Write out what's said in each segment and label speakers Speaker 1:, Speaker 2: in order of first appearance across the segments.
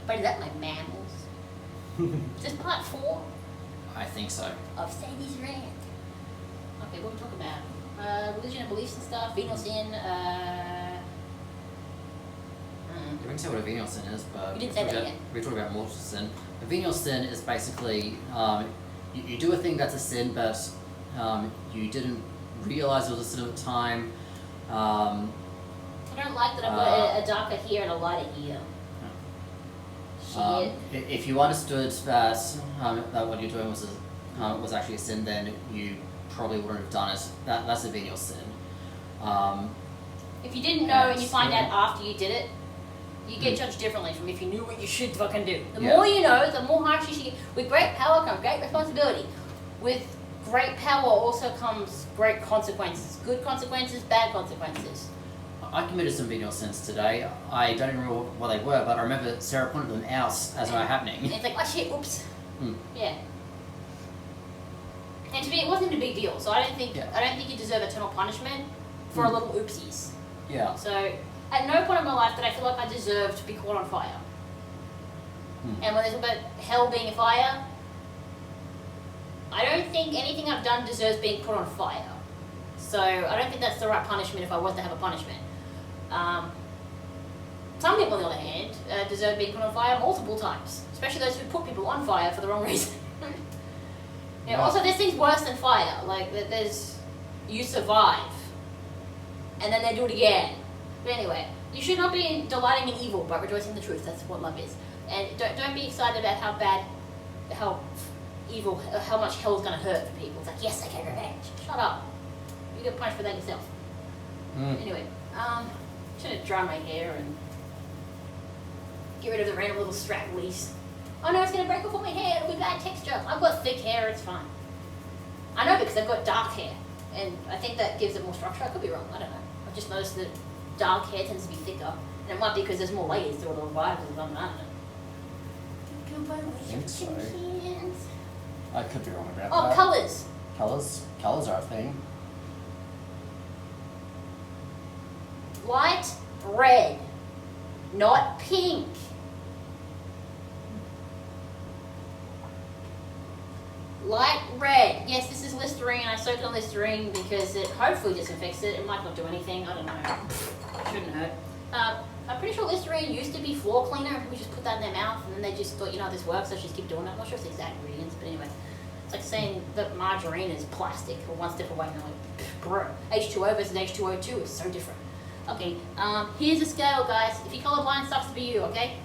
Speaker 1: But is that like mammals? Is this part 4?
Speaker 2: I think so.
Speaker 1: Of Sadie's Rant. Okay, what are we talking about? Religion and beliefs and stuff, venial sin,
Speaker 2: We can say what a venial sin is, but
Speaker 1: You didn't say that yet.
Speaker 2: we're talking about mortal sin. A venial sin is basically you do a thing that's a sin, but you didn't realize it was a sin at the time.
Speaker 1: I don't like that I've got a darker here and a lighter here. Shit.
Speaker 2: If you understood that that what you're doing was actually a sin, then you probably wouldn't have done it. That's a venial sin.
Speaker 1: If you didn't know and you find out after you did it, you get judged differently from if you knew what you should fucking do. The more you know, the more harsh you should get. With great power comes great responsibility. With great power also comes great consequences. Good consequences, bad consequences.
Speaker 2: I committed some venial sins today. I don't remember what they were, but I remember Sarah pointed them out as they were happening.
Speaker 1: And it's like, oh shit, oops.
Speaker 2: Mm.
Speaker 1: Yeah. And to me, it wasn't a big deal. So I don't think you deserve eternal punishment for a little oopsies.
Speaker 2: Yeah.
Speaker 1: So at no point in my life did I feel like I deserved to be caught on fire. And when they talk about hell being a fire, I don't think anything I've done deserves being put on fire. So I don't think that's the right punishment if I was to have a punishment. Some people, on the other hand, deserve being put on fire multiple times, especially those who put people on fire for the wrong reason. Also, there's things worse than fire. Like there's you survive, and then they do it again. But anyway, you should not be delighting in evil, but rejoicing in the truth. That's what love is. And don't be excited about how bad, how evil, how much hell is going to hurt for people. It's like, yes, I get revenge. Shut up. You get punished for that yourself. Anyway, I'm just going to dry my hair and get rid of the random little stragglies. Oh no, it's going to break off all my hair. It'll be bad texture. I've got thick hair. It's fine. I know because I've got dark hair. And I think that gives it more structure. I could be wrong. I don't know. I've just noticed that dark hair tends to be thicker. And it might be because there's more layers to it or why, because I don't know.
Speaker 2: I think so. I could be wrong about that.
Speaker 1: Oh, colours.
Speaker 2: Colours are a thing.
Speaker 1: Light red, not pink. Light red. Yes, this is Listerine. I soaked on Listerine because it hopefully disinfects it. It might not do anything. I don't know. Shouldn't hurt. I'm pretty sure Listerine used to be floor cleaner. People just put that in their mouth and then they just thought, this works, so just keep doing it. I'm not sure if it's the exact ingredients, but anyway. It's like saying that margarine is plastic or one step away and they're like, bro, H2O versus H2O2 is so different. Okay, here's a scale, guys. If you're colorblind, sucks to be you, okay?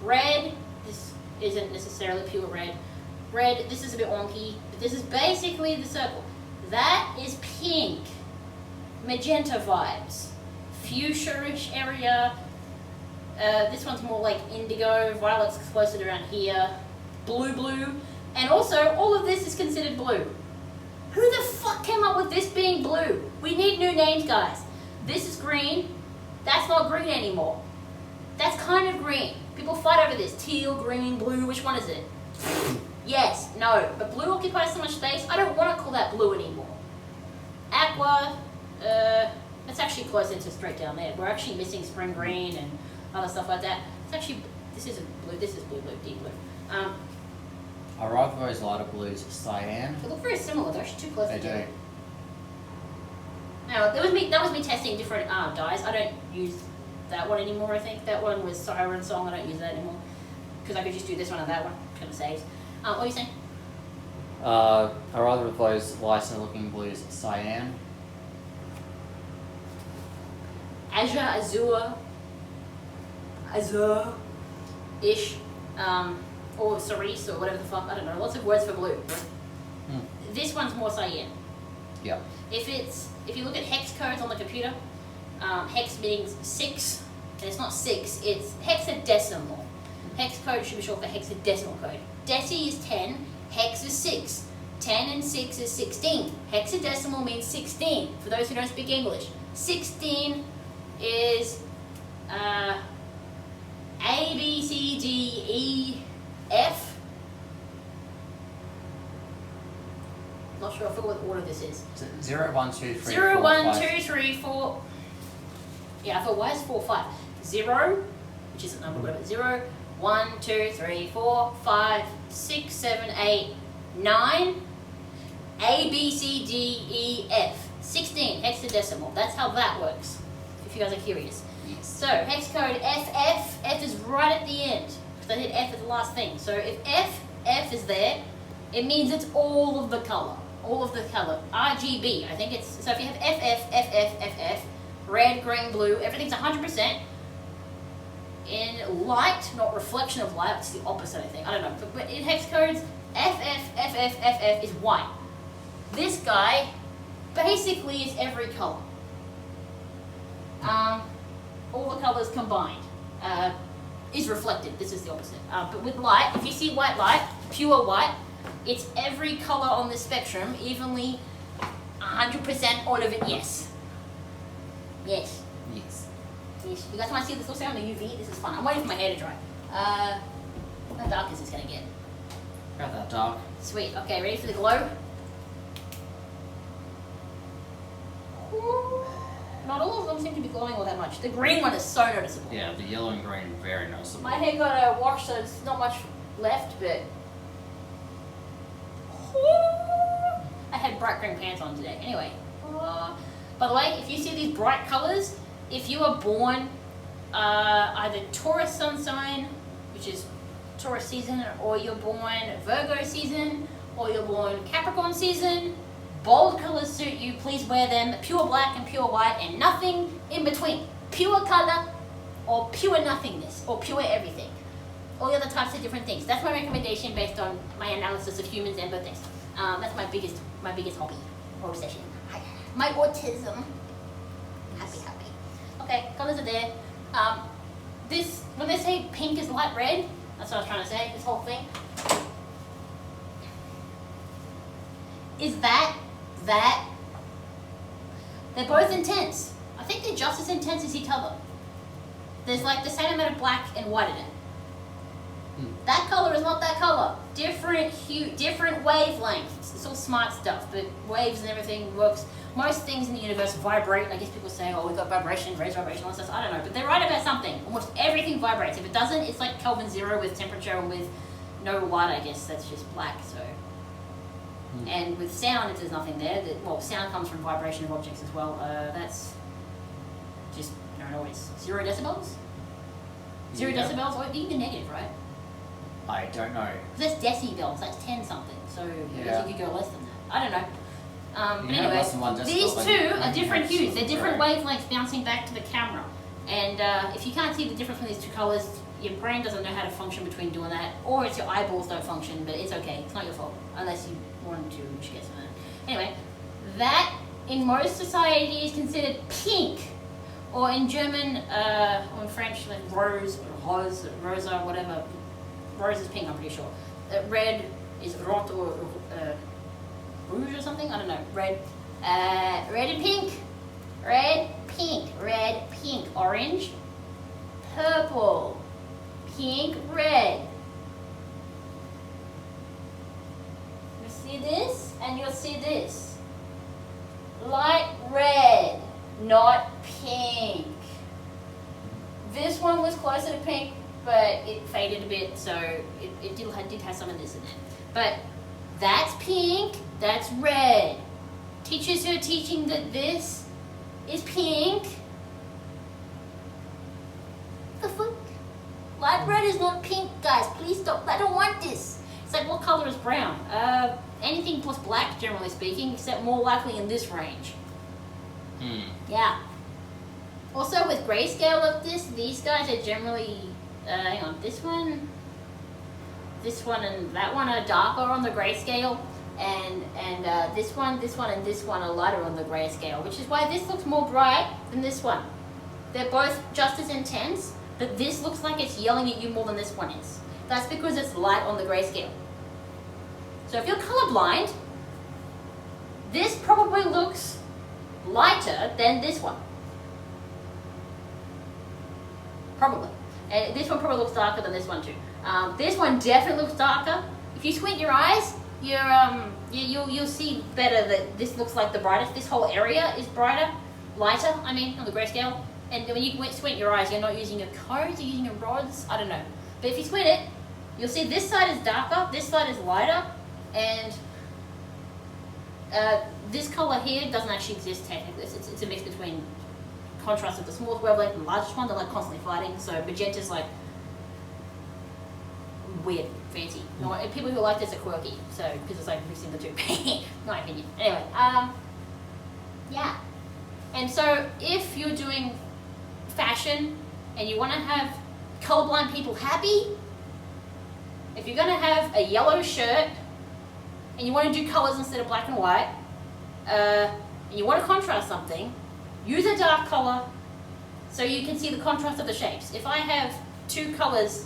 Speaker 1: Red, this isn't necessarily pure red. Red, this is a bit wonky, but this is basically the circle. That is pink. Magenta vibes. Fuchsia-ish area. This one's more like indigo. Violet's closer to around here. Blue. And also, all of this is considered blue. Who the fuck came up with this being blue? We need new names, guys. This is green. That's not green anymore. That's kind of green. People fight over this. Teal, green, blue. Which one is it? Yes, no. But blue occupies so much space. I don't want to call that blue anymore. Aqua. That's actually closer to straight down there. We're actually missing spring green and other stuff like that. It's actually, this isn't blue. This is blue, deep blue.
Speaker 2: I rather those lighter blues, cyan.
Speaker 1: They look very similar. They're actually too close
Speaker 2: They
Speaker 1: together.
Speaker 2: do.
Speaker 1: Now, that was me testing different dyes. I don't use that one anymore, I think. That one was Siren Song. I don't use that anymore. Because I could just do this one and that one. Kind of saves. What are you saying?
Speaker 2: I rather those lighter looking blues, cyan.
Speaker 1: Azure. Ish. Or cerise or whatever the fuck. I don't know. Lots of words for blue. This one's more cyan.
Speaker 2: Yeah.
Speaker 1: If you look at hex codes on the computer, hex means 6, and it's not 6, it's hexadecimal. Hex code should be short for hexadecimal code. Deci is 10, hex is 6. 10 and 6 is 16. Hexadecimal means 16, for those who don't speak English. 16 is A, B, C, D, E, F. Not sure, I forgot what order this is.
Speaker 2: 0, 1, 2, 3,
Speaker 1: 0,
Speaker 2: 4,
Speaker 1: 1,
Speaker 2: 5.
Speaker 1: 2, 3, 4. Yeah, I thought, why is 4, 5? 0, which is a number, whatever, 0, 1, 2, 3, 4, 5, 6, 7, 8, 9, A, B, C, D, E, F. 16 hexadecimal. That's how that works, if you guys are curious.
Speaker 2: Yes.
Speaker 1: So, hex code FF, F is right at the end, because I did F as the last thing. So if F is there, it means it's all of the color. All of the color. RGB, I think it's, so if you have FF, red, green, blue, everything's 100% in light, not reflection of light, it's the opposite, I think. I don't know. But in hex codes, FF is white. This guy basically is every color. All the colors combined is reflected. This is the opposite. But with light, if you see white light, pure white, it's every color on the spectrum, evenly 100% all of it, yes. Yes.
Speaker 2: Yes.
Speaker 1: Yes. You guys want to see this also on the UV? This is fun. I'm waiting for my hair to dry. How dark is this going to get?
Speaker 2: About that dark.
Speaker 1: Sweet. Okay, ready for the glow? Ooh. Not all of them seem to be glowing all that much. The green one is so noticeable.
Speaker 2: Yeah, the yellow and green very noticeable.
Speaker 1: My hair got a wash, so there's not much left, but I had bright green pants on today. Anyway, by the way, if you see these bright colors, if you are born either Taurus sun sign, which is Taurus season, or you're born Virgo season, or you're born Capricorn season, bold colors suit you. Please wear them. Pure black and pure white and nothing in between. Pure color or pure nothingness or pure everything. All the other types of different things. That's my recommendation based on my analysis of humans and birthdays. That's my biggest hobby or obsession. My autism. Happy. Okay, colors are there. This, when they say pink is light red, that's what I was trying to say, this whole thing. Is that, they're both intense. I think they're just as intense as each other. There's like the same amount of black and white in it. That color is not that color. Different hue, different wavelengths. It's all smart stuff, but waves and everything works. Most things in the universe vibrate. I guess people say, oh, we've got vibration, raised vibration, all that stuff. I don't know, but they're right about something. Almost everything vibrates. If it doesn't, it's like Kelvin zero with temperature and with no light, I guess. That's just black, so. And with sound, if there's nothing there, well, sound comes from vibration of objects as well. That's just no noise. 0 decibels? 0 decibels, or even negative, right?
Speaker 2: I don't know.
Speaker 1: That's decibels, that's 10 something, so I guess you could go less than that. I don't know. But anyway, these two are different hues. They're different wavelengths bouncing back to the camera. And if you can't see the difference between these two colors, your brain doesn't know how to function between doing that, or it's your eyeballs don't function, but it's okay. It's not your fault, unless you wanted to, in which case, anyway, that in most society is considered pink, or in German, or in French, like rose, or rose, rosa, whatever. Rose is pink, I'm pretty sure. Red is rot or rouge or something, I don't know. Red and pink. Red, pink, orange, purple, pink, red. You see this, and you'll see this. Light red, not pink. This one was closer to pink, but it faded a bit, so it did have some of this in it. But that's pink, that's red. Teachers who are teaching that this is pink. The fuck? Light red is not pink, guys. Please stop. I don't want this. It's like, what color is brown? Anything plus black, generally speaking, except more likely in this range. Yeah. Also, with grayscale of this, these guys are generally, hang on, this one, and that one are darker on the grayscale, and this one, and this one are lighter on the grayscale, which is why this looks more bright than this one. They're both just as intense, but this looks like it's yelling at you more than this one is. That's because it's light on the grayscale. So if you're colorblind, this probably looks lighter than this one. Probably. And this one probably looks darker than this one too. This one definitely looks darker. If you squint your eyes, you'll see better that this looks like the brightest. This whole area is brighter, lighter, I mean, on the grayscale. And when you squint your eyes, you're not using a cone, you're using a rods. I don't know. But if you squint it, you'll see this side is darker, this side is lighter, and this color here doesn't actually exist technically. It's a mix between contrast of the smallest wavelength and the largest one. They're like constantly fighting. So magenta's like weird, fancy. And people who like this are quirky. So because it's like mixing the two. My opinion. Anyway, yeah. And so if you're doing fashion and you want to have colorblind people happy, if you're going to have a yellow shirt and you want to do colors instead of black and white, and you want to contrast something, use a dark color so you can see the contrast of the shapes. If I have two colors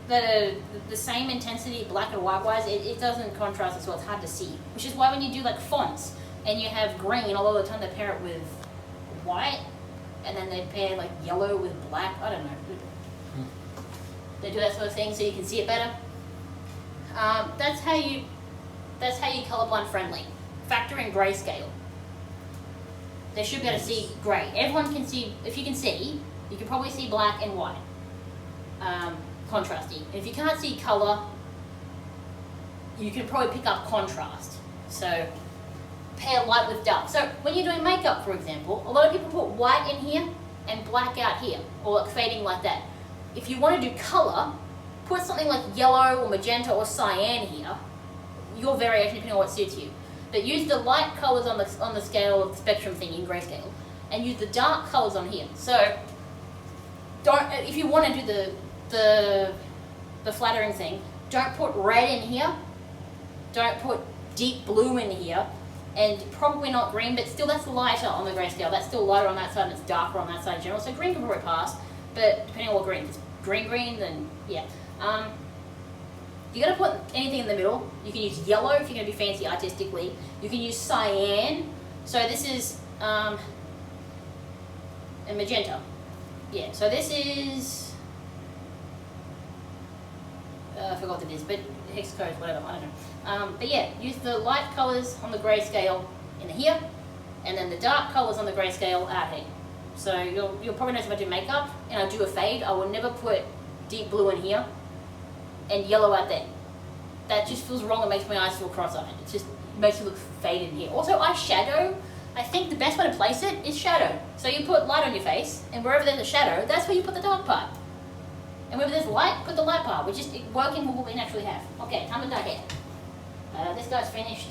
Speaker 1: that are the same intensity, black and white wise, it doesn't contrast, so it's hard to see. Which is why when you do like fonts and you have green, all the time they pair it with white, and then they pair like yellow with black. I don't know. They do that sort of thing so you can see it better. That's how you colorblind friendly. Factor in grayscale. They should be able to see grey. Everyone can see. If you can see, you can probably see black and white. Contrasty. If you can't see color, you can probably pick up contrast. So pair light with dark. So when you're doing makeup, for example, a lot of people put white in here and black out here, or like fading like that. If you want to do color, put something like yellow or magenta or cyan here. Your variation depending on what suits you. But use the light colors on the scale of the spectrum thing in grayscale, and use the dark colors on here. So don't, if you want to do the flattering thing, don't put red in here. Don't put deep blue in here, and probably not green. But still, that's lighter on the grayscale. That's still lighter on that side, and it's darker on that side in general. So green can probably pass, but depending on what green. If it's green, then yeah. If you're going to put anything in the middle, you can use yellow if you're going to be fancy artistically. You can use cyan. So this is a magenta. Yeah, so this is, I forgot what it is, but hex codes, whatever, I don't know. But yeah, use the light colours on the grayscale in here, and then the dark colours on the grayscale out here. So you'll probably notice if I do makeup and I do a fade, I will never put deep blue in here and yellow out there. That just feels wrong and makes my eyes feel cross-eyed. It just makes it look faded in here. Also, eyeshadow, I think the best way to place it is shadow. So you put light on your face, and wherever there's a shadow, that's where you put the dark part. And wherever there's light, put the light part, which is working with what we naturally have. Okay, time to dye hair. This guy's finished.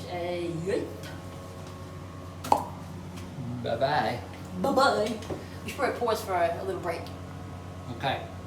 Speaker 2: Bye-bye.
Speaker 1: Bye-bye. We should probably pause for a little break.
Speaker 2: Okay.